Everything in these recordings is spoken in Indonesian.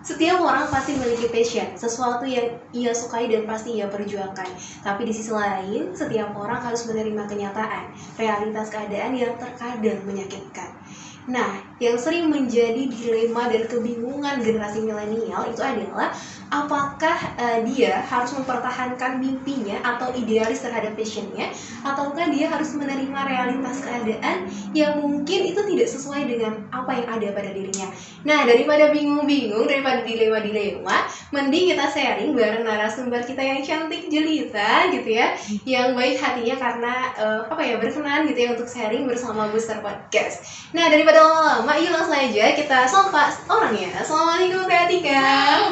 Setiap orang pasti memiliki passion, sesuatu yang ia sukai dan pasti ia perjuangkan. Tapi di sisi lain, setiap orang harus menerima kenyataan, realitas keadaan yang terkadang menyakitkan. Nah, yang sering menjadi dilema dan kebingungan generasi milenial itu adalah apakah dia harus mempertahankan mimpinya atau idealis terhadap passionnya, ataukah dia harus menerima realitas keadaan yang mungkin itu tidak sesuai dengan apa yang ada pada dirinya. Nah, daripada bingung-bingung, daripada dilema-dilema, mending kita sharing bareng narasumber kita yang cantik jelita gitu ya, yang baik hatinya karena berkenan gitu ya untuk sharing bersama Booster Podcast. Nah, daripada lama-lama, yuk langsung aja kita sapa orangnya. Assalamualaikum Kak Atika.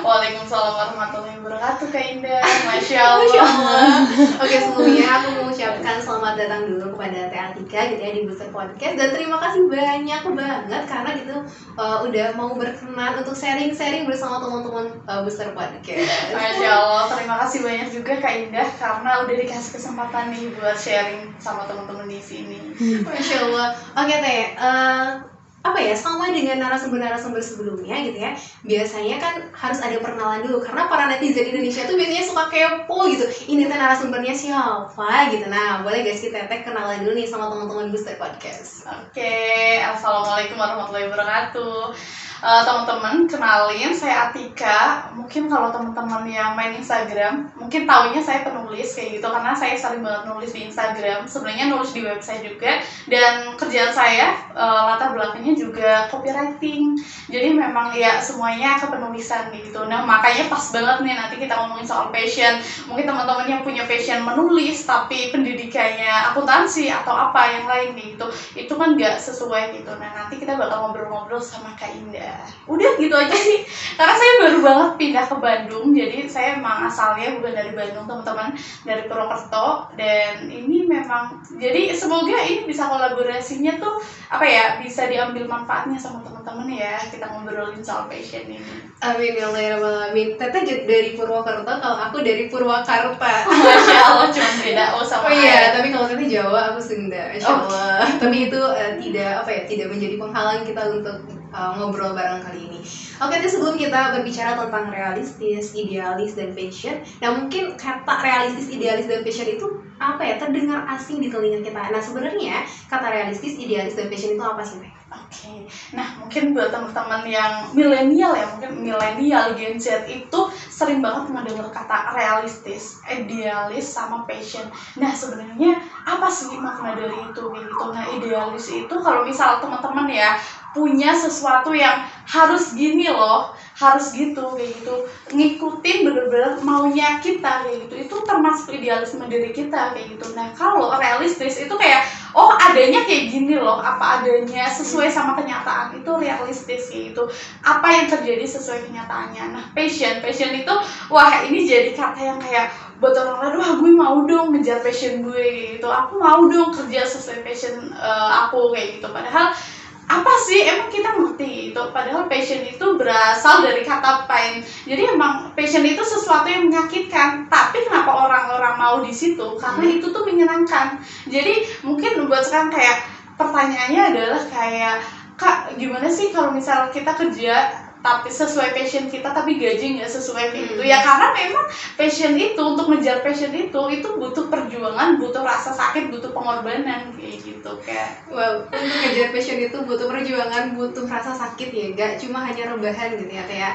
Waalaikumsalam warahmatullahi wabarakatuh Kak Indah. Masya Allah. Oke, sebelumnya aku mau mengucapkan selamat datang dulu kepada Teh Atika gitu ya di Booster Podcast. Dan terima kasih banyak banget karena gitu udah mau berkenan untuk sharing-sharing bersama teman-teman Booster Podcast. Masya Allah, terima kasih banyak juga Kak Indah karena udah dikasih kesempatan nih buat sharing sama teman-teman di sini. Masya Allah. Oke Teh, sama dengan narasumber-narasumber sebelumnya gitu ya, biasanya kan harus ada perkenalan dulu karena para netizen Indonesia tuh biasanya suka kepo gitu, ini teh narasumbernya siapa gitu. Nah, boleh guys kita teh kenalan dulu nih sama teman-teman Booster Podcast. Oke, assalamualaikum warahmatullahi wabarakatuh. Teman-teman, kenalin saya Atika. Mungkin kalau teman-teman yang main Instagram mungkin taunya saya penulis kayak gitu karena saya sering banget nulis di Instagram. Sebenarnya nulis di website juga, dan kerjaan saya latar belakangnya juga copywriting. Jadi memang ya semuanya kepenulisan gitu. Nah, makanya pas banget nih nanti kita ngomongin soal passion. Mungkin teman-teman yang punya passion menulis tapi pendidikannya akuntansi atau apa yang lain gitu, itu kan nggak sesuai gitu. Nah, nanti kita bakal ngobrol-ngobrol sama Kak Indah. Udah gitu aja sih, karena saya baru banget pindah ke Bandung, jadi saya emang asalnya bukan dari Bandung teman-teman, dari Purwokerto. Dan ini memang, jadi semoga ini bisa kolaborasinya tuh bisa diambil manfaatnya sama teman-teman ya, kita ngobrolin soal passion ini. Amin ya Allah ya Rabbal Alamin. Teteh dari Purwokerto, kalau aku dari Purwakarta. Masya Allah, cuma beda sama iya, tapi kalau teteh Jawa, aku Sunda. Masya Allah. Tapi itu tidak menjadi penghalang kita untuk ngobrol bareng kali ini. Oke, sebelum kita berbicara tentang realistis, idealis, dan passion, nah mungkin kata realistis, idealis, dan passion itu terdengar asing di telinga kita. Nah, sebenarnya kata realistis, idealis, dan passion itu apa sih, Teh? Oke, nah mungkin buat teman-teman yang milenial ya, mungkin milenial Gen Z itu sering banget mendengar kata realistis, idealis, sama passion. Nah, sebenarnya apa sih makna dari itu gitu? Nah, idealis itu kalau misal teman-teman ya punya sesuatu yang harus gini loh, harus gitu kayak gitu, ngikutin bener-bener maunya kita kayak gitu, itu termasuk idealisme diri kita kayak gitu. Nah, kalau realistis itu kayak adanya kayak gini loh, apa adanya sesuai sama kenyataan, itu realistis kayak gitu, apa yang terjadi sesuai kenyataannya. Nah, passion itu ini jadi kata yang kayak buat orang lain, gue mau dong ngejar passion gue gitu, aku mau dong kerja sesuai passion aku kayak gitu. Padahal apa sih, emang kita ngerti itu, padahal passion itu berasal dari kata pain. Jadi emang passion itu sesuatu yang menyakitkan, tapi kenapa orang-orang mau di situ? Karena itu tuh menyenangkan. Jadi mungkin buat sekarang kayak pertanyaannya adalah kayak, Kak, gimana sih kalau misal kita kerja tapi sesuai passion kita tapi gaji nggak sesuai kayak gitu? Ya karena memang passion itu, untuk ngejar passion itu butuh perjuangan, butuh rasa sakit, butuh pengorbanan kayak gitu. Kayak untuk ngejar passion itu butuh perjuangan, butuh rasa sakit ya, gak cuma hanya rebahan gitu ya Teh ya.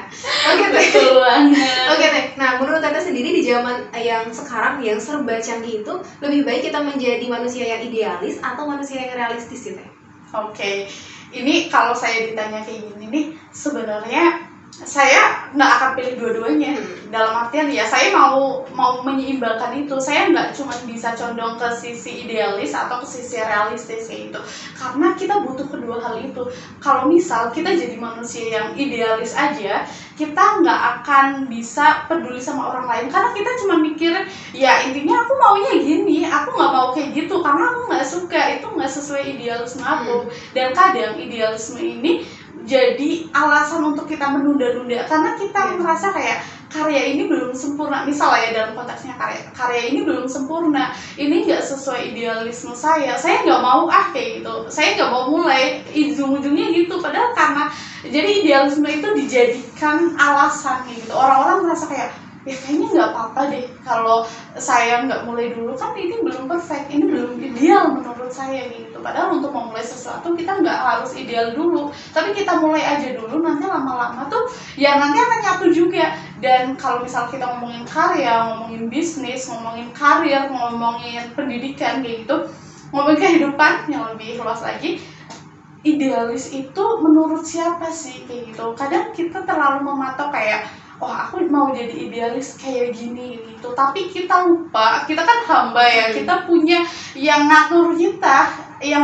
Oke Teh. Betul banget. Oke Teh, nah menurut Teh sendiri di zaman yang sekarang yang serba canggih itu, lebih baik kita menjadi manusia yang idealis atau manusia yang realistis sih Teh? Oke. Ini kalau saya ditanya kayak gini nih, sebenarnya saya nggak akan pilih dua-duanya. Dalam artian ya saya mau menyeimbangkan itu. Saya nggak cuma bisa condong ke sisi idealis atau ke sisi realistis kayak gitu. Karena kita butuh kedua hal itu. Kalau misal kita jadi manusia yang idealis aja, kita nggak akan bisa peduli sama orang lain. Karena kita cuma mikirin, ya intinya aku maunya gini, aku nggak mau kayak gitu karena aku nggak suka, itu nggak sesuai idealisme aku. Dan kadang idealisme ini jadi alasan untuk kita menunda-nunda karena kita merasa kayak karya ini belum sempurna. Misalnya ya dalam konteksnya karya ini belum sempurna, ini nggak sesuai idealisme saya nggak mau kayak gitu, saya nggak mau mulai, ujung-ujungnya gitu. Padahal karena Jadi idealisme itu dijadikan alasan gitu. Orang-orang merasa kayak ya kayaknya nggak apa-apa deh kalau saya nggak mulai dulu, kan ini belum perfect, ini belum ideal menurut saya gitu. Padahal untuk memulai sesuatu kita nggak harus ideal dulu, tapi kita mulai aja dulu, nanti lama-lama tuh ya nanti akan nyatu juga. Dan kalau misal kita ngomongin karya, ngomongin bisnis, ngomongin karir, ngomongin pendidikan kayak gitu, ngomongin kehidupan yang lebih luas lagi, idealis itu menurut siapa sih kayak gitu. Kadang kita terlalu mematok kayak wah aku mau jadi idealis kayak gini gitu, tapi kita lupa kita kan hamba ya, kita punya yang ngatur kita, ya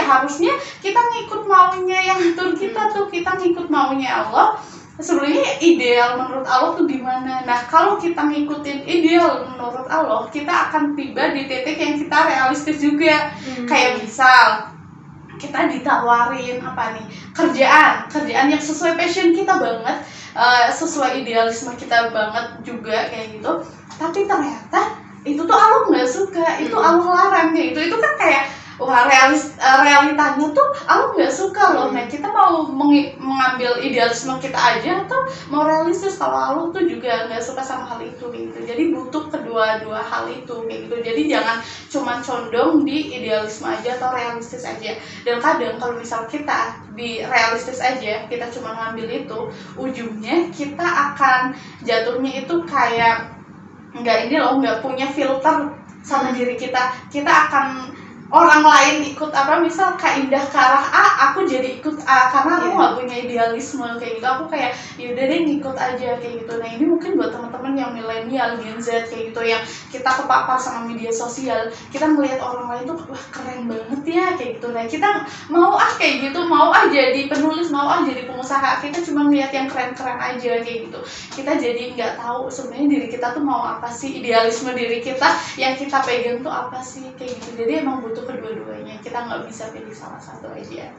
harusnya kita ngikut maunya yang ngatur kita tuh, kita ngikut maunya Allah. Sebenarnya ideal menurut Allah tuh gimana? Nah kalau kita ngikutin ideal menurut Allah, kita akan tiba di titik yang kita realistis juga. Kayak misal kita ditawarin apa nih, kerjaan yang sesuai passion kita banget, sesuai idealisme kita banget juga kayak gitu, tapi ternyata itu tuh Allah nggak suka, itu Allah larang kayak gitu. Itu kan kayak wah realitanya tuh Allah nggak suka loh. Nah kita mau mengambil idealisme kita aja atau mau realistis kalau Allah tuh juga nggak suka sama hal itu kayak gitu. Jadi butuh kedua-dua hal itu kayak gitu. Jadi jangan cuma condong di idealisme aja atau realistis aja. Dan kadang kalau misal kita di realistis aja, kita cuma ngambil itu, ujungnya kita akan jatuhnya itu kayak nggak punya filter sama diri kita. Kita akan orang lain ikut apa, misal Kak Indah ke arah A, aku jadi ikut A karena aku nggak punya idealisme kayak gitu. Aku kayak yaudah deh ngikut aja kayak gitu. Nah ini mungkin buat teman-teman yang milenial, Gen Z kayak gitu, yang kita kepapar sama media sosial, kita melihat orang lain tuh wah keren banget ya kayak gitu. Nah kita mau kayak gitu, mau jadi penulis, mau jadi pengusaha, kita cuma melihat yang keren-keren aja kayak gitu. Kita jadi nggak tahu sebenarnya diri kita tuh mau apa sih, idealisme diri kita yang kita pegang tuh apa sih kayak gitu. Jadi emang butuh kedua-duanya, kita nggak bisa pilih salah satu aja.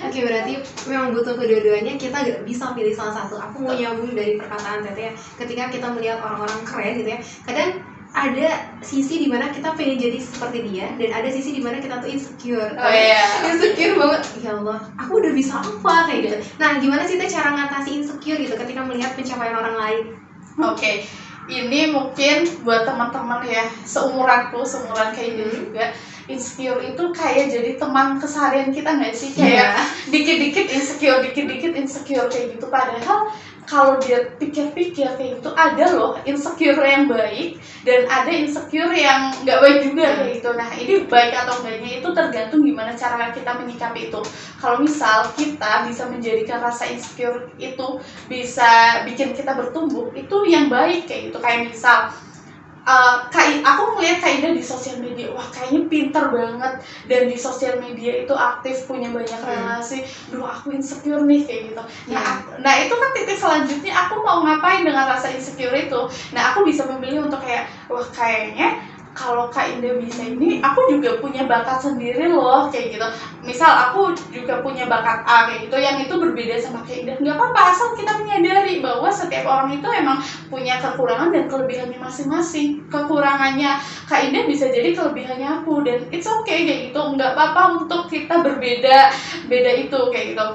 Oke, berarti memang butuh kedua-duanya, kita nggak bisa pilih salah satu. Aku mau nyambung dari perkataan Teteh, ketika kita melihat orang-orang keren gitu ya, kadang ada sisi dimana kita pengen jadi seperti dia, dan ada sisi dimana kita tuh insecure. Insecure banget, ya Allah aku udah bisa apa kayak gitu. Nah gimana sih Teh cara ngatasi insecure gitu ketika melihat pencapaian orang lain? Oke, ini mungkin buat teman-teman ya seumuran kayak gitu juga. Insecure itu kayak jadi teman keseharian kita nggak sih? Kayak dikit-dikit insecure kayak gitu. Padahal kalau dia pikir-pikir kayak gitu, ada loh insecure yang baik dan ada insecure yang nggak baik juga kayak gitu. Nah ini baik atau enggaknya itu tergantung gimana cara kita menyikapi itu. Kalau misal kita bisa menjadikan rasa insecure itu bisa bikin kita bertumbuh, itu yang baik kayak gitu. Kayak misal aku melihat Kak Indah di sosial media, wah kayaknya pinter banget, dan di sosial media itu aktif, punya banyak relasi. Duh aku insecure nih kayak gitu. Nah itu kan titik selanjutnya, aku mau ngapain dengan rasa insecure itu. Nah aku bisa memilih untuk kayak wah kayaknya kalau Kak Indah bisa ini, aku juga punya bakat sendiri loh kayak gitu. Misal aku juga punya bakat A kayak gitu, yang itu berbeda sama Kak Indah, nggak apa-apa asal kita menyadari bahwa setiap orang itu emang punya kekurangan dan kelebihannya masing-masing. Kekurangannya Kak Indah bisa jadi kelebihannya aku, dan it's okay kayak gitu, nggak apa-apa untuk kita beda itu kayak gitu.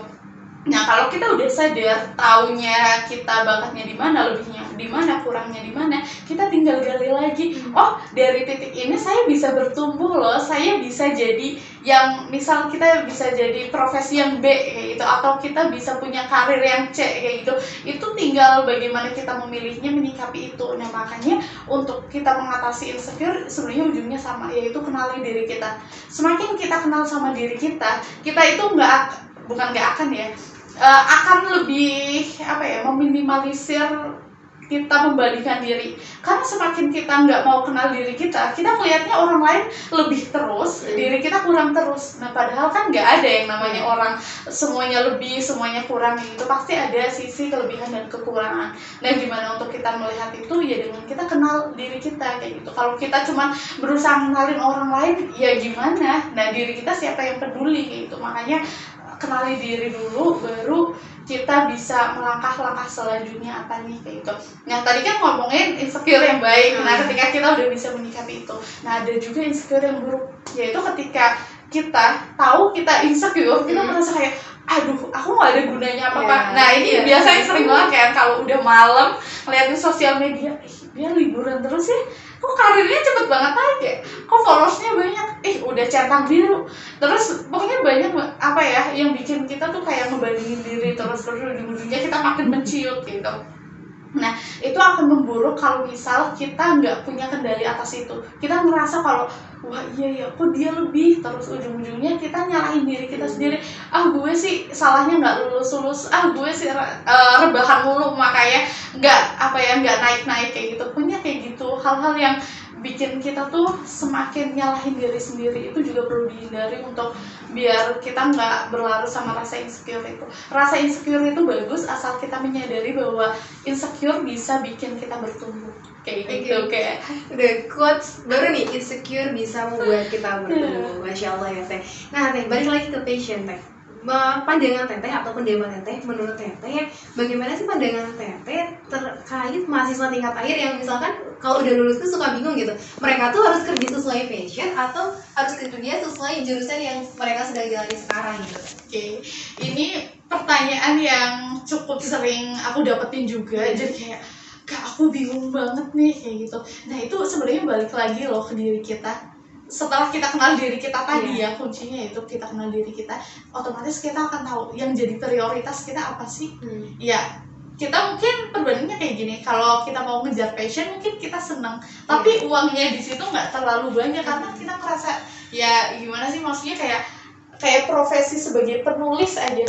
Nah kalau kita udah sadar, taunya kita bakatnya di mana, lebihnya di mana, kurangnya di mana, kita tinggal gali lagi. Oh dari titik ini saya bisa bertumbuh loh, saya bisa jadi yang misal kita bisa jadi profesi yang B kayak gitu, atau kita bisa punya karir yang C kayak gitu. Itu tinggal bagaimana kita memilihnya, menyikapi itu. Nah makanya untuk kita mengatasi insecure sebenarnya ujungnya sama, yaitu kenali diri kita. Semakin kita kenal sama diri kita itu akan lebih meminimalisir kita membandingkan diri. Karena semakin kita nggak mau kenal diri kita melihatnya orang lain lebih terus, diri kita kurang terus. Nah padahal kan nggak ada yang namanya orang semuanya lebih, semuanya kurang gitu. Pasti ada sisi kelebihan dan kekurangan. Nah gimana untuk kita melihat itu, ya dengan kita kenal diri kita kayak gitu. Kalau kita cuma berusaha kenalin orang lain, ya gimana? Nah diri kita siapa yang peduli kayak gitu. Makanya kenali diri dulu, baru kita bisa melangkah-langkah selanjutnya apa nih kayak gitu. Nah tadi kan ngomongin insecure yang baik. Nah ketika kita udah bisa menyikapi itu, nah ada juga insecure yang buruk, yaitu ketika kita tahu kita insecure, kita merasa kayak aduh aku nggak ada gunanya apa-apa. Nah ini biasanya sering banget kan kalau udah malam ngeliatin sosial media, dia liburan terus ya, kok karirnya cepet banget aja, kok followersnya banyak, udah centang biru, terus pokoknya banyak apa ya yang bikin kita tuh kayak ngebandingin diri terus ujung-ujungnya kita makin menciut gitu. Nah itu akan memburuk kalau misal kita nggak punya kendali atas itu. Kita ngerasa kalau wah iya ya kok dia lebih, terus ujung-ujungnya kita nyalahin diri kita sendiri. Gue sih salahnya nggak lulus, gue sih rebahan mulu makanya nggak naik kayak gitu. Punya kayak gitu hal-hal yang bikin kita tuh semakin nyalahin diri sendiri. Itu juga perlu dihindari untuk biar kita nggak berlarut sama rasa insecure itu. Rasa insecure itu bagus asal kita menyadari bahwa insecure bisa bikin kita bertumbuh kayak gitu. Kayak udah quotes baru nih, insecure bisa membuat kita bertumbuh. Masya Allah ya Teh. Nah Teh, balik lagi ke passion Teh. Pandangan Teteh atau pendapat Teteh, menurut Teteh bagaimana sih pandangan Teteh terkait mahasiswa tingkat akhir yang misalkan kalau udah lulus tuh suka bingung gitu, mereka tuh harus kerja sesuai passion atau harus kerja sesuai jurusan yang mereka sedang jalani sekarang gitu. Oke, ini pertanyaan yang cukup sering aku dapetin juga. Jadi kayak Kak aku bingung banget nih kayak gitu. Nah itu sebenarnya balik lagi loh ke diri kita. Setelah kita kenal diri kita tadi ya, kuncinya itu kita kenal diri kita, otomatis kita akan tahu yang jadi prioritas kita apa sih. Ya kita mungkin perbandingannya kayak gini, kalau kita mau ngejar passion mungkin kita senang, tapi uangnya di situ nggak terlalu banyak karena kita ngerasa ya gimana sih, maksudnya kayak profesi sebagai penulis aja.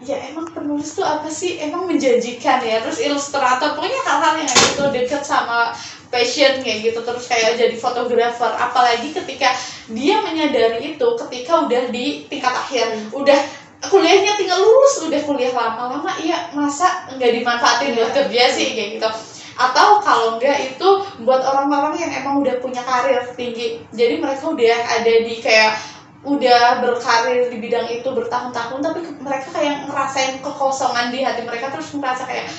Ya emang penulis tuh apa sih, emang menjanjikan ya, terus ilustrator, pokoknya hal-hal yang gitu deket sama passion kayak gitu, terus kayak jadi fotografer, apalagi ketika dia menyadari itu ketika udah di tingkat akhir, udah kuliahnya tinggal lulus, udah kuliah lama-lama, iya masa nggak dimanfaatin buat kerja sih kayak gitu. Atau kalau enggak itu buat orang-orang yang emang udah punya karir tinggi, jadi mereka udah ada di kayak udah berkarir di bidang itu bertahun-tahun, tapi mereka kayak ngerasain kekosongan di hati mereka, terus merasa kayak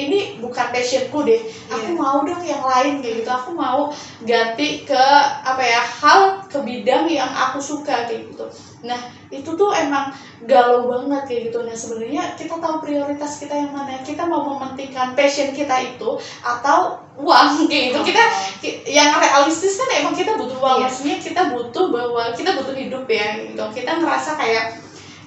ini bukan passionku deh, aku mau dong yang lain kayak gitu, aku mau ganti ke apa ya, hal ke bidang yang aku suka kayak gitu. Nah itu tuh emang galau banget kayak gitu. Nah sebenarnya kita tahu prioritas kita yang mana, kita mau mementingkan passion kita itu atau uang kayak gitu. Kita yang realistis kan emang kita butuh uang, maksudnya kita butuh bahwa kita butuh hidup ya gitu. Kita ngerasa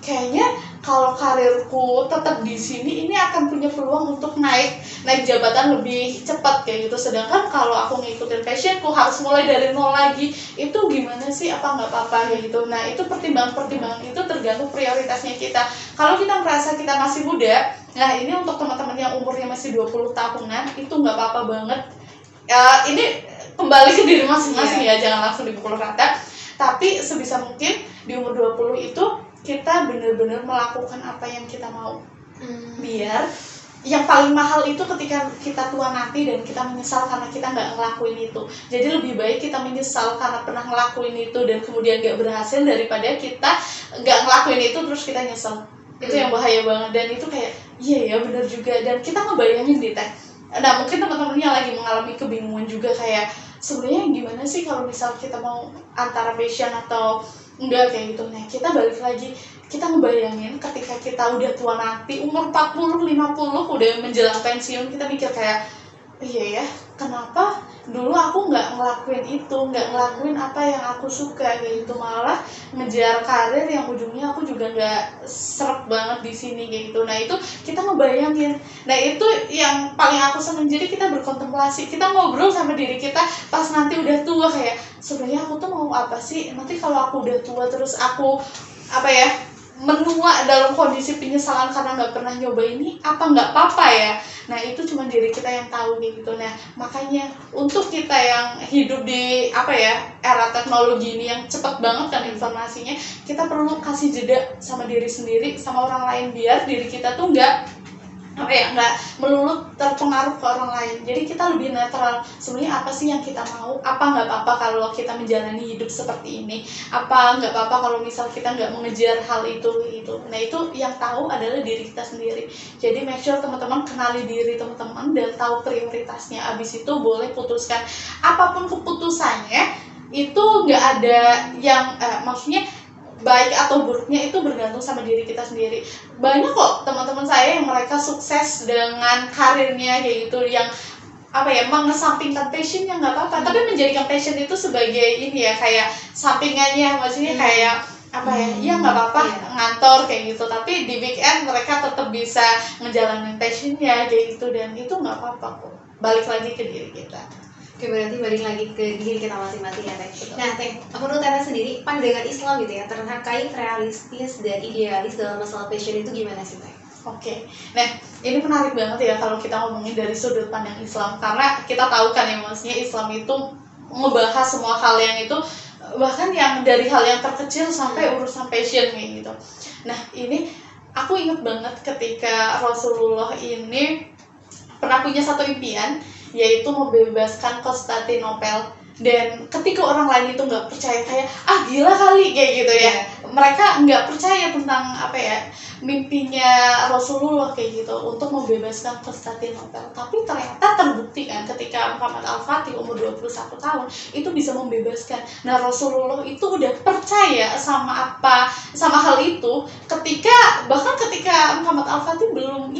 kayaknya kalau karirku tetap di sini ini akan punya peluang untuk naik jabatan lebih cepat kayak gitu. Sedangkan kalau aku ngikutin passionku harus mulai dari nol lagi, itu gimana sih, apa nggak apa-apa kayak gitu. Nah itu pertimbangan itu tergantung prioritasnya kita. Kalau kita merasa kita masih muda, nah ini untuk teman-teman yang umurnya masih 20 tahunan itu nggak apa-apa banget. Ini kembali ke diri masing-masing ya, jangan langsung dipukul rata. Tapi sebisa mungkin di umur 20 itu kita benar-benar melakukan apa yang kita mau. Biar yang paling mahal itu ketika kita tua nanti dan kita menyesal karena kita nggak ngelakuin itu. Jadi lebih baik kita menyesal karena pernah ngelakuin itu dan kemudian nggak berhasil, daripada kita nggak ngelakuin itu terus kita nyesel. Itu yang bahaya banget. Dan itu kayak iya ya benar juga, dan kita ngebayangin di Teh. Nah mungkin teman-temannya lagi mengalami kebingungan juga, kayak sebenarnya gimana sih kalau misal kita mau antara passion atau enggak kayak gitu. Nah kita balik lagi, kita ngebayangin ketika kita udah tua nanti, umur 40, 50 udah menjelang pensiun, kita mikir kayak iya ya, kenapa dulu aku nggak ngelakuin itu, nggak ngelakuin apa yang aku suka kayak gitu, malah ngejar karir yang ujungnya aku juga nggak seret banget di sini kayak gitu. Nah itu kita ngebayangin. Nah itu yang paling aku seneng, jadi kita berkontemplasi, kita ngobrol sama diri kita pas nanti udah tua, kayak sebenarnya aku tuh mau apa sih nanti kalau aku udah tua, terus aku apa ya, menua dalam kondisi penyesalan karena nggak pernah nyoba ini, apa nggak apa-apa ya. Nah itu cuma diri kita yang tahu gitu. Nah makanya untuk kita yang hidup di apa ya, era teknologi ini yang cepat banget kan informasinya, kita perlu kasih jeda sama diri sendiri, sama orang lain, biar diri kita tuh nggak melulu terpengaruh ke orang lain. Jadi kita lebih netral, sebenarnya apa sih yang kita mau, apa nggak apa-apa kalau kita menjalani hidup seperti ini, apa nggak apa-apa kalau misal kita nggak mengejar hal itu gitu. Nah itu yang tahu adalah diri kita sendiri. Jadi make sure teman-teman kenali diri teman-teman dan tahu prioritasnya. Abis itu boleh putuskan apapun keputusannya, itu nggak ada yang maksudnya baik atau buruknya itu bergantung sama diri kita sendiri. Banyak kok teman-teman saya yang mereka sukses dengan karirnya kayak gitu, yang mengesampingkan passionnya nggak apa-apa, tapi menjadikan passion itu sebagai ini ya, kayak sampingannya, maksudnya kayak ya nggak apa-apa ngantor kayak gitu, tapi di weekend mereka tetap bisa ngejalanin passionnya kayak gitu, dan itu nggak apa-apa kok, balik lagi ke diri kita. Oke, berarti balik lagi ke diri kita masing-masing ya Teh. Nah Teh, menurut Teh sendiri pandangan Islam gitu ya terkait realistis dan idealis dalam masalah passion itu gimana sih Teh? Oke, nah ini menarik banget ya kalau kita ngomongin dari sudut pandang Islam, karena kita tahu kan ya, maksudnya Islam itu ngebahas semua hal yang itu, bahkan yang dari hal yang terkecil sampai urusan passion kayak gitu. Nah ini aku inget banget ketika Rasulullah ini pernah punya satu impian, yaitu membebaskan Konstantinopel. Dan ketika orang lain itu nggak percaya, kayak gila kali kayak gitu ya, mereka nggak percaya tentang mimpinya Rasulullah kayak gitu untuk membebaskan Konstantinopel. Tapi ternyata terbukti kan ketika Muhammad Al-Fatih umur 21 tahun itu bisa membebaskan. Nah Rasulullah itu udah percaya sama hal itu bahkan ketika Muhammad Al-Fatih belum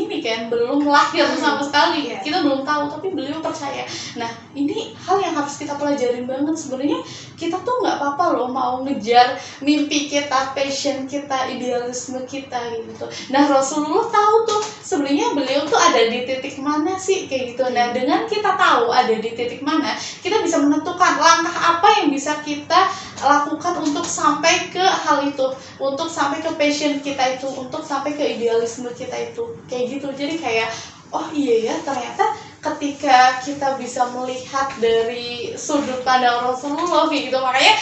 lahir sama sekali, kita belum tahu, tapi beliau percaya. Nah ini hal yang harus kita pelajarin banget. Sebenarnya kita tuh nggak apa-apa loh mau ngejar mimpi kita, passion kita, idealisme kita gitu. Nah Rasulullah tahu tuh sebenarnya beliau tuh ada di titik mana sih kayak gitu. Nah dengan kita tahu ada di titik mana, kita bisa menentukan langkah apa yang bisa kita lakukan untuk sampai ke hal itu, untuk sampai ke passion kita itu, untuk sampai ke idealisme kita itu kayak gitu. Jadi kayak oh iya ya, ternyata ketika kita bisa melihat dari sudut pandang Rasulullah kayak gitu. Makanya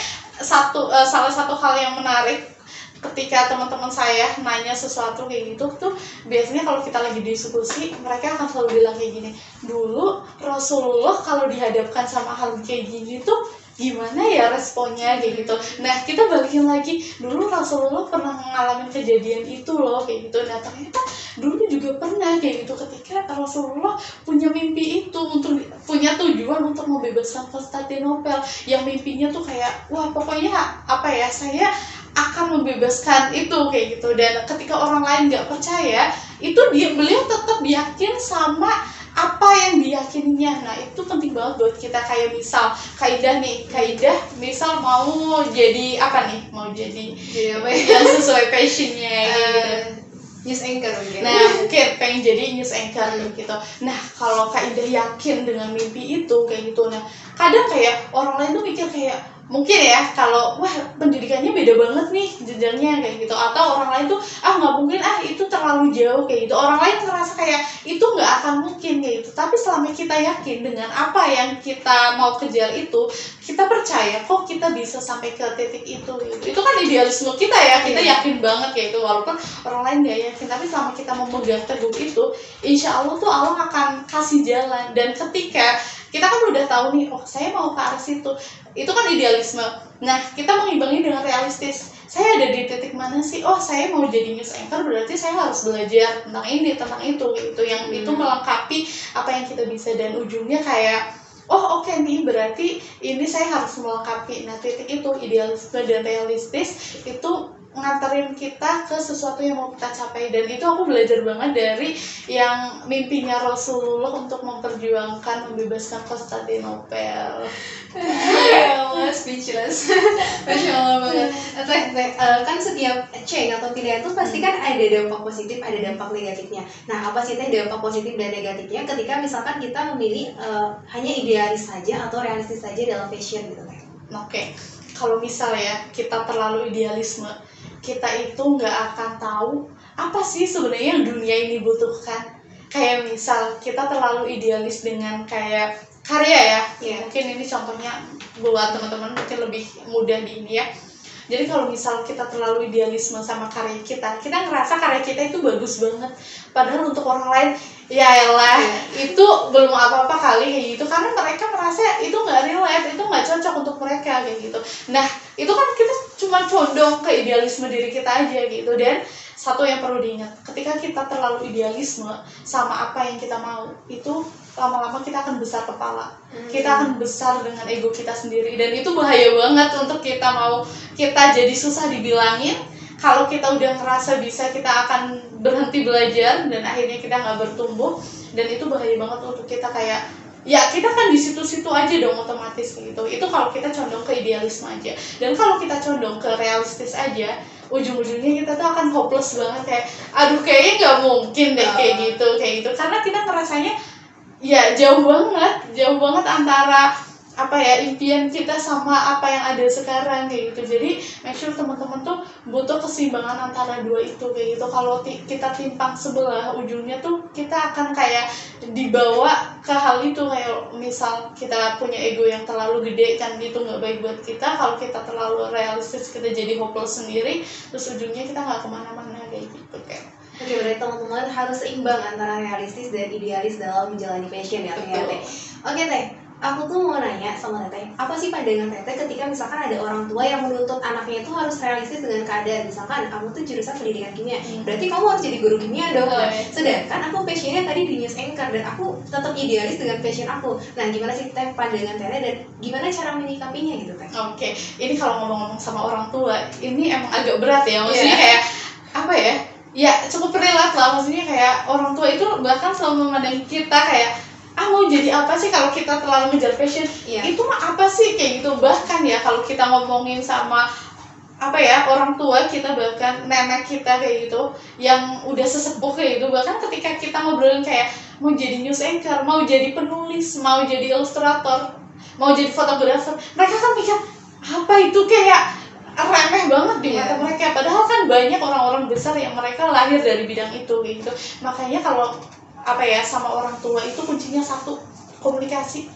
salah satu hal yang menarik ketika teman-teman saya nanya sesuatu kayak gitu tuh, biasanya kalau kita lagi diskusi, mereka akan selalu bilang kayak gini, dulu Rasulullah kalau dihadapkan sama hal kayak gini tuh gimana ya responnya kayak gitu. Nah kita balikin lagi, dulu Rasulullah pernah mengalami kejadian itu loh kayak gitu. Nah ternyata dulu juga pernah kayak gitu, ketika Rasulullah punya mimpi itu, untuk punya tujuan untuk membebaskan Konstantinopel, yang mimpinya tuh kayak wah pokoknya saya akan membebaskan itu kayak gitu. Dan ketika orang lain nggak percaya, itu beliau tetap yakin sama apa yang diyakininya. Nah itu penting banget buat kita. Kayak misal kaidah misal mau jadi yang sesuai passionnya gitu. News anchor mungkin. Nah mungkin pengen jadi news anchor gitu. Nah kalau kaidah yakin dengan mimpi itu kayak gitu, nah kadang kayak orang lain tuh mikir kayak mungkin ya kalau wah pendidikannya beda banget nih jenjangnya kayak gitu, atau orang lain tuh nggak mungkin, itu terlalu jauh kayak gitu. Orang lain ngerasa kayak itu nggak akan mungkin kayak gitu. Tapi selama kita yakin dengan apa yang kita mau kejar itu, kita percaya kok kita bisa sampai ke titik itu gitu. Itu kan idealisme kita ya, kita yakin banget kayak itu, walaupun orang lain nggak yakin. Tapi selama kita memegang teguh itu, insya Allah tuh Allah akan kasih jalan. Dan ketika kita kan udah tahu nih, oh saya mau ke arah situ, itu kan idealisme. Nah kita mengimbangi dengan realistis, saya ada di titik mana sih? Oh saya mau jadi news anchor, berarti saya harus belajar tentang ini, tentang itu gitu, yang itu melengkapi apa yang kita bisa. Dan ujungnya kayak oke nih, berarti ini saya harus melengkapi. Nah titik itu idealisme dan realistis itu nganterin kita ke sesuatu yang mau kita capai. Dan itu aku belajar banget dari yang mimpinya Rasulullah untuk memperjuangkan membebaskan Konstantinopel. Ya Allah, speechless. Masya Allah banget. Kan setiap change atau pilihan itu pasti kan ada dampak positif, ada dampak negatifnya. Nah apa sih dampak positif dan negatifnya ketika misalkan kita memilih hanya idealis saja atau realistis saja dalam passion gitu kan? Oke, kalau misal ya kita terlalu idealisme, kita itu nggak akan tahu apa sih sebenarnya yang dunia ini butuhkan. Kayak misal kita terlalu idealis dengan kayak karya ya, mungkin ini contohnya buat teman-teman mungkin lebih mudah di ini ya. Jadi kalau misal kita terlalu idealisme sama karya kita ngerasa karya kita itu bagus banget, padahal untuk orang lain ya elah itu belum apa-apa kali kayak gitu, karena mereka merasa itu nggak relate, itu nggak cocok untuk mereka kayak gitu. Nah itu kan kita cuma condong ke idealisme diri kita aja gitu. Dan satu yang perlu diingat, ketika kita terlalu idealisme sama apa yang kita mau, itu lama-lama kita akan besar kepala, kita akan besar dengan ego kita sendiri, dan itu bahaya banget untuk kita mau, kita jadi susah dibilangin. Kalau kita udah ngerasa bisa, kita akan berhenti belajar dan akhirnya kita nggak bertumbuh, dan itu bahaya banget untuk kita kayak, ya kita kan di situ-situ aja dong otomatis gitu. Itu kalau kita condong ke idealisme aja. Dan kalau kita condong ke realistis aja, ujung-ujungnya kita tuh akan hopeless banget, kayak aduh kayaknya nggak mungkin deh kayak gitu, karena kita ngerasanya ya jauh banget antara apa ya, impian kita sama apa yang ada sekarang kayak gitu. Jadi make sure teman-teman tuh butuh keseimbangan antara dua itu kayak gitu. Kalau kita timpang sebelah, ujungnya tuh kita akan kayak dibawa ke hal itu, kayak misal kita punya ego yang terlalu gede kan, itu nggak baik buat kita. Kalau kita terlalu realistis, kita jadi hopeless sendiri, terus ujungnya kita nggak kemana-mana kayak gitu kan. Oke, berarti teman-teman harus seimbang antara realistis dan idealis dalam menjalani passion ya Teh. Oke Teh, aku tuh mau nanya sama Teteh, apa sih pandangan Teteh ketika misalkan ada orang tua yang menuntut anaknya itu harus realistis dengan keadaan. Misalkan kamu tuh jurusan pendidikan kimia, berarti kamu harus jadi guru kimia dong. Sedangkan aku passionnya tadi di news anchor, dan aku tetap idealis dengan passion aku. Nah, gimana sih Teh pandangan Teteh, dan gimana cara menyikapinya gitu Teh? Oke, ini kalau ngomong-ngomong sama orang tua, ini emang agak berat ya, maksudnya kayak apa ya? Ya cukup relate lah, maksudnya kayak orang tua itu bahkan selalu memandang kita kayak, mau jadi apa sih kalau kita terlalu ngejar passion, itu mah apa sih kayak gitu. Bahkan ya kalau kita ngomongin sama apa ya, orang tua kita, bahkan nenek kita kayak gitu yang udah sesepuh kayak gitu, bahkan ketika kita ngobrolin kayak mau jadi news anchor, mau jadi penulis, mau jadi ilustrator, mau jadi fotografer, mereka kan mikir apa itu kayak remeh banget di mata mereka, padahal kan banyak orang-orang besar yang mereka lahir dari bidang itu gitu. Makanya kalau apa ya, sama orang tua itu kuncinya satu, komunikasi.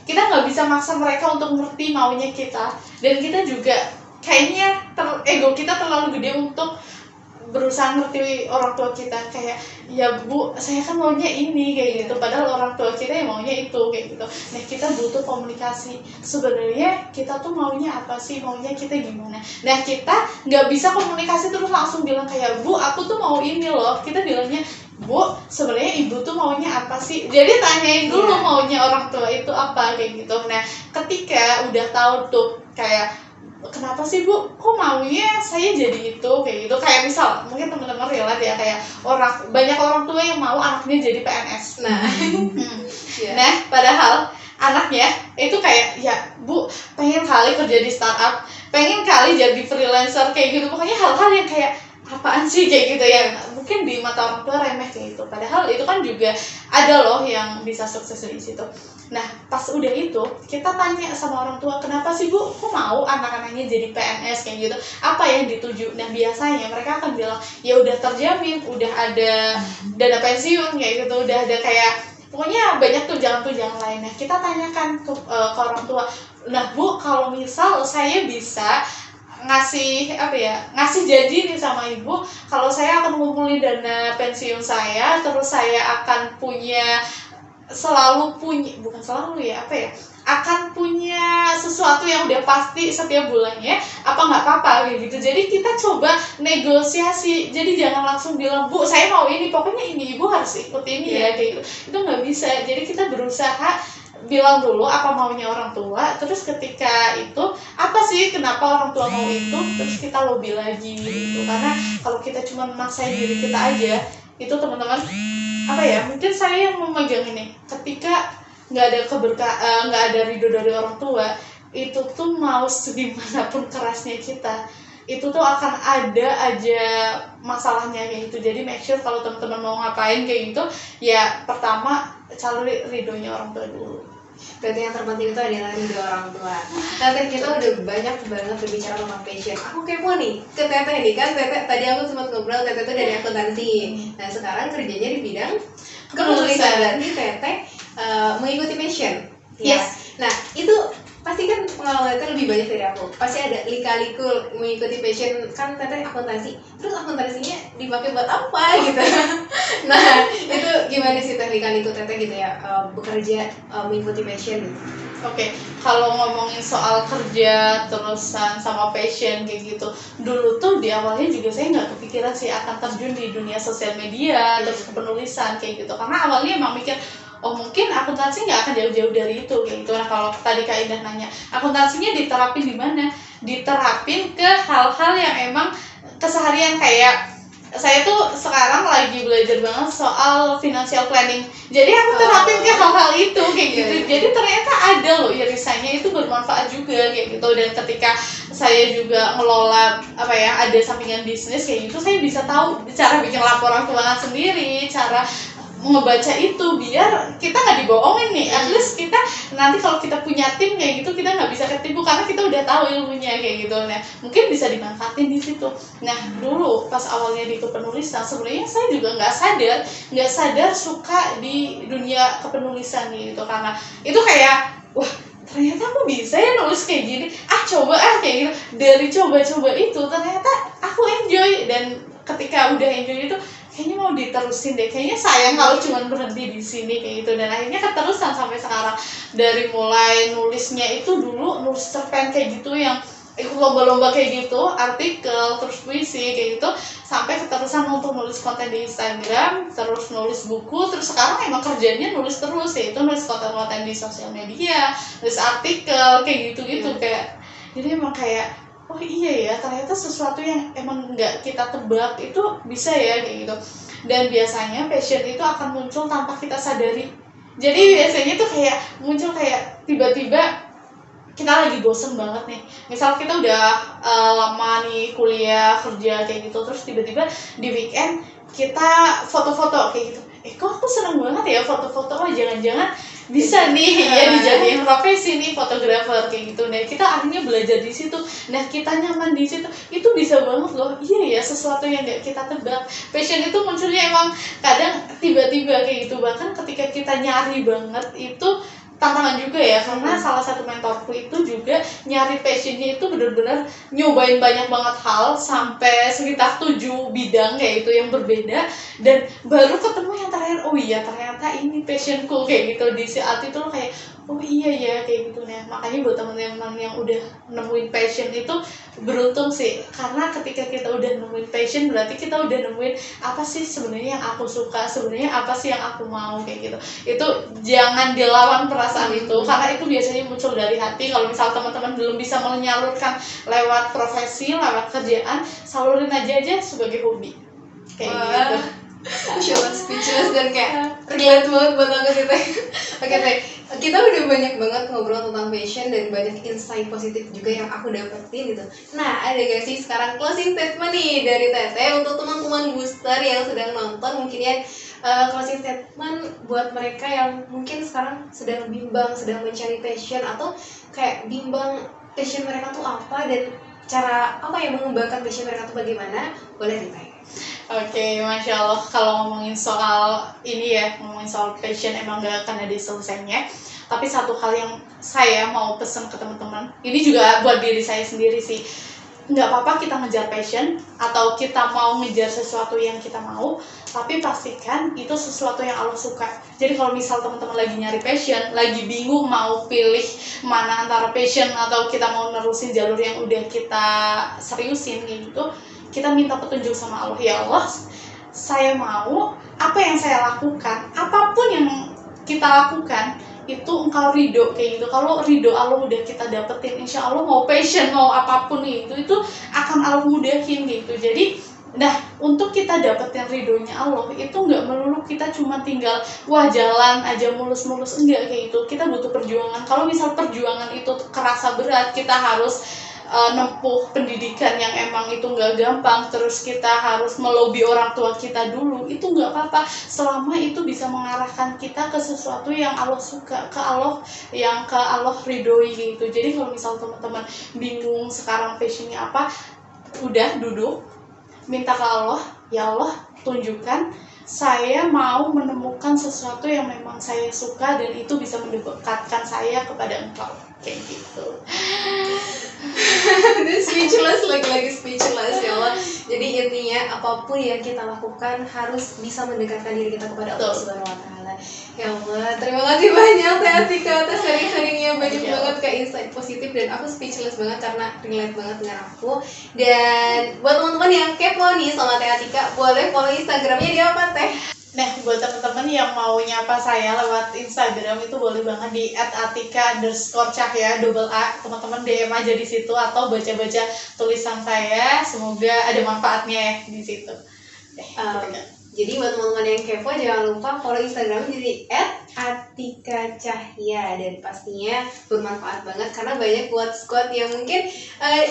Kita nggak bisa maksa mereka untuk ngerti maunya kita, dan kita juga kayaknya ego kita terlalu gede untuk berusaha ngerti orang tua kita, kayak ya bu saya kan maunya ini kayak gitu, padahal orang tua kita yang maunya itu kayak gitu. Nah kita butuh komunikasi, sebenarnya kita tuh maunya apa sih, maunya kita gimana. Nah kita nggak bisa komunikasi terus langsung bilang kayak bu aku tuh mau ini loh. Kita bilangnya bu sebenarnya ibu tuh maunya apa sih, jadi tanyain dulu maunya orang tua itu apa kayak gitu. Nah ketika udah tahu tuh kayak kenapa sih bu kok maunya saya jadi itu kayak gitu, kayak misal mungkin teman-teman relate ya, kayak banyak orang tua yang mau anaknya jadi PNS. Nah padahal anaknya itu kayak ya bu pengen kali kerja di startup, pengen kali jadi freelancer kayak gitu. Pokoknya hal-hal yang kayak apaan sih kayak gitu ya, mungkin di mata orang tua remeh kayak gitu, padahal itu kan juga ada loh yang bisa sukses di situ. Nah pas udah itu kita tanya sama orang tua, kenapa sih bu kok mau anak-anaknya jadi PNS kayak gitu, apa yang dituju. Nah biasanya mereka akan bilang ya udah terjamin, udah ada dana pensiun kayak gitu, udah ada kayak pokoknya banyak tunjangan-tunjangan lain. Nah kita tanyakan ke orang tua, nah bu kalau misal saya bisa ngasih janji nih sama ibu, kalau saya akan ngumpulin dana pensiun saya, terus saya akan akan punya sesuatu yang udah pasti setiap bulannya, apa nggak apa-apa gitu. Jadi kita coba negosiasi, jadi jangan langsung bilang bu saya mau ini, pokoknya ini ibu harus ikut ini ya kayak gitu. Itu nggak bisa. Jadi kita berusaha bilang dulu apa maunya orang tua, terus ketika itu apa sih kenapa orang tua mau itu, terus kita lobby lagi gitu. Karena kalau kita cuma memaksain diri kita aja, itu teman-teman apa ya, mungkin saya yang memegang ini, ketika nggak ada ridho dari orang tua, itu tuh mau segimanapun kerasnya kita, itu tuh akan ada aja masalahnya kayak gitu. Jadi make sure kalau teman-teman mau ngapain kayak gitu, ya pertama cari ridhonya orang tua dulu. Berarti yang terpenting itu adalah ridho orang tua. Teteh, kita udah banyak banget berbicara tentang passion. Aku kepo nih ke Teteh nih, kan Teteh tadi aku sempat ngobrol Teteh tuh dari akuntansi. Nah sekarang kerjanya di bidang penulisan. Berarti Teteh mengikuti passion. Yes. Nah itu pasti kan pengalaman Teteh lebih banyak dari aku. Pasti ada lika-liku mengikuti passion. Kan Teteh akuntansi, terus akuntansinya dipakai buat apa gitu. Nah itu gimana sih Teh lika-liku Teteh gitu ya, bekerja mengikuti passion gitu. Oke, kalau ngomongin soal kerja terusan sama passion kayak gitu, dulu tuh di awalnya juga saya nggak kepikiran sih akan terjun di dunia sosial media terus kepenulisan kayak gitu, karena awalnya emang mikir oh mungkin akuntansi nggak akan jauh-jauh dari itu kayak gitu. Nah kalau tadi Kak Indah nanya akuntansinya diterapin di mana, diterapin ke hal-hal yang emang keseharian. Kayak saya tuh sekarang lagi belajar banget soal financial planning, jadi aku terapin ke hal-hal itu kayak gitu. Jadi ternyata ada loh irisannya, itu bermanfaat juga kayak gitu. Dan ketika saya juga ngelola apa ya, ada sampingan bisnis kayak gitu, saya bisa tahu cara bikin laporan keuangan sendiri, cara ngebaca itu biar kita nggak dibohongin nih. At least kita nanti kalau kita punya tim kayak gitu kita nggak bisa ketipu karena kita udah tahu ilmunya kayak gitu. Nah mungkin bisa dimanfaatin di situ. Nah dulu pas awalnya di kepenulisan sebenarnya saya juga nggak sadar suka di dunia kepenulisan gitu, karena itu kayak wah ternyata aku bisa ya nulis kayak gini, coba kayak gitu. Dari coba-coba itu ternyata aku enjoy, dan ketika udah enjoy itu kayaknya mau diterusin deh, kayaknya sayang kalau cuma berhenti di sini kayak gitu. Dan akhirnya keterusan sampai sekarang. Dari mulai nulisnya itu dulu nulis cerpen kayak gitu yang ikut lomba-lomba kayak gitu, artikel, terus puisi kayak gitu, sampai keterusan untuk nulis konten di Instagram, terus nulis buku, terus sekarang emang kerjanya nulis terus, yaitu nulis konten-konten di sosial media, nulis artikel kayak gitu-gitu. Kayak jadi emang kayak oh iya ya, ternyata sesuatu yang emang nggak kita tebak itu bisa ya kayak gitu. Dan biasanya passion itu akan muncul tanpa kita sadari. Jadi biasanya tuh kayak muncul kayak tiba-tiba kita lagi bosen banget nih, misal kita udah lama nih kuliah kerja kayak gitu, terus tiba-tiba di weekend kita foto-foto kayak gitu. Kok aku seneng banget ya foto-foto, jangan-jangan bisa nih ya dijadiin profesi nih fotografer kayak gitu. Nah kita akhirnya belajar di situ, nah kita nyaman di situ, itu bisa banget loh. Iya ya, sesuatu yang gak kita tebak. Passion itu munculnya emang kadang tiba-tiba kayak gitu. Bahkan ketika kita nyari banget itu tantangan juga ya, karena salah satu mentorku itu juga nyari passionnya itu benar-benar nyobain banyak banget hal sampai sekitar 7 bidang kayak itu yang berbeda, dan baru ketemu yang terakhir, oh iya ternyata ini passionku kayak gitu. Di saat itu lo kayak oh iya ya kayak gitu. Nah makanya buat teman-teman yang udah nemuin passion itu beruntung sih, karena ketika kita udah nemuin passion berarti kita udah nemuin apa sih sebenarnya yang aku suka, sebenarnya apa sih yang aku mau kayak gitu. Itu jangan dilawan perasaan itu, karena itu biasanya muncul dari hati. Kalau misal teman-teman belum bisa menyalurkan lewat profesi, lewat kerjaan, salurin aja sebagai hobi kayak gitu. Coba speechless dan kayak relate banget buat aku sih Teh. Oke Teh, kita udah banyak banget ngobrol tentang passion dan banyak insight positif juga yang aku dapetin gitu. Nah ada gak sih sekarang closing statement nih dari Teteh untuk teman-teman booster yang sedang nonton, mungkin ya closing statement buat mereka yang mungkin sekarang sedang bimbang, sedang mencari passion, atau kayak bimbang passion mereka tuh apa dan cara apa yang mengembangkan passion mereka tuh bagaimana, boleh ditanya. Oke, Masya Allah. Kalau ngomongin soal ini ya, ngomongin soal passion emang gak akan ada selesainya. Tapi satu hal yang saya mau pesen ke teman-teman, ini juga buat diri saya sendiri sih, nggak apa-apa kita ngejar passion atau kita mau ngejar sesuatu yang kita mau, tapi pastikan itu sesuatu yang Allah suka. Jadi kalau misal teman-teman lagi nyari passion, lagi bingung mau pilih mana antara passion atau kita mau nerusin jalur yang udah kita seriusin gitu, kita minta petunjuk sama Allah. Ya Allah, saya mau apa yang saya lakukan, apapun yang kita lakukan itu engkau ridho kayak gitu. Kalau ridho Allah udah kita dapetin, insya Allah mau passion mau apapun itu akan Allah mudahin gitu. Jadi nah untuk kita dapetin ridhonya Allah itu nggak melulu kita cuma tinggal wah jalan aja mulus-mulus, enggak kayak gitu. Kita butuh perjuangan. Kalau misal perjuangan itu kerasa berat, kita harus nempuh pendidikan yang emang itu nggak gampang, terus kita harus melobi orang tua kita dulu, itu nggak apa-apa selama itu bisa mengarahkan kita ke sesuatu yang Allah suka, ke Allah yang ke Allah ridhoi gitu. Jadi kalau misal teman-teman bingung sekarang passionnya apa, udah duduk minta ke Allah, ya Allah tunjukkan saya mau menemukan sesuatu yang memang saya suka dan itu bisa mendekatkan saya kepada engkau, kayak gitu. Udah speechless, lagi speechless ya Allah. Jadi intinya apapun yang kita lakukan harus bisa mendekatkan diri kita kepada Allah Subhanahu wa taala. Ya Allah, terima kasih banyak Teh Atika atas sharing-sharingnya, banyak banget kayak insight positif dan aku speechless banget karena relate banget dengan aku. Dan buat teman-teman yang kepo nih sama Teh Atika, boleh follow Instagramnya dia apa Teh? Nah, buat teman-teman yang mau nyapa saya lewat Instagram itu boleh banget di @atika_cahya double A. Teman-teman DM aja di situ atau baca-baca tulisan saya. Semoga ada manfaatnya ya di situ. Jadi buat teman-teman yang kepo jangan lupa follow Instagram jadi @atikacahya dan pastinya bermanfaat banget karena banyak quotes-quotes yang mungkin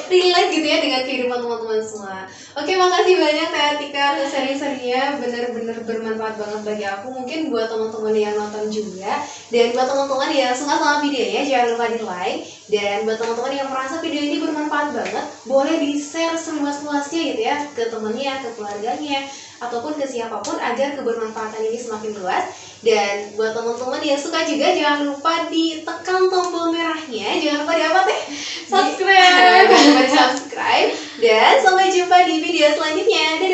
relate gitu ya dengan kehidupan teman-teman semua. Oke, makasih banyak Teh Atika atas sharing-sharingnya, bener-bener bermanfaat banget bagi aku. Mungkin buat teman-teman yang nonton juga dan buat teman-teman yang suka sama videonya jangan lupa di like. Dan buat teman-teman yang merasa video ini bermanfaat banget, boleh di-share seluas-luasnya gitu ya ke temennya, ke keluarganya, ataupun ke siapapun agar kebermanfaatan ini semakin luas. Dan buat teman-teman yang suka juga jangan lupa ditekan tombol merahnya, jangan lupa di apa Teh? Subscribe. Jangan lupa di subscribe. Dan sampai jumpa di video selanjutnya. Dadah.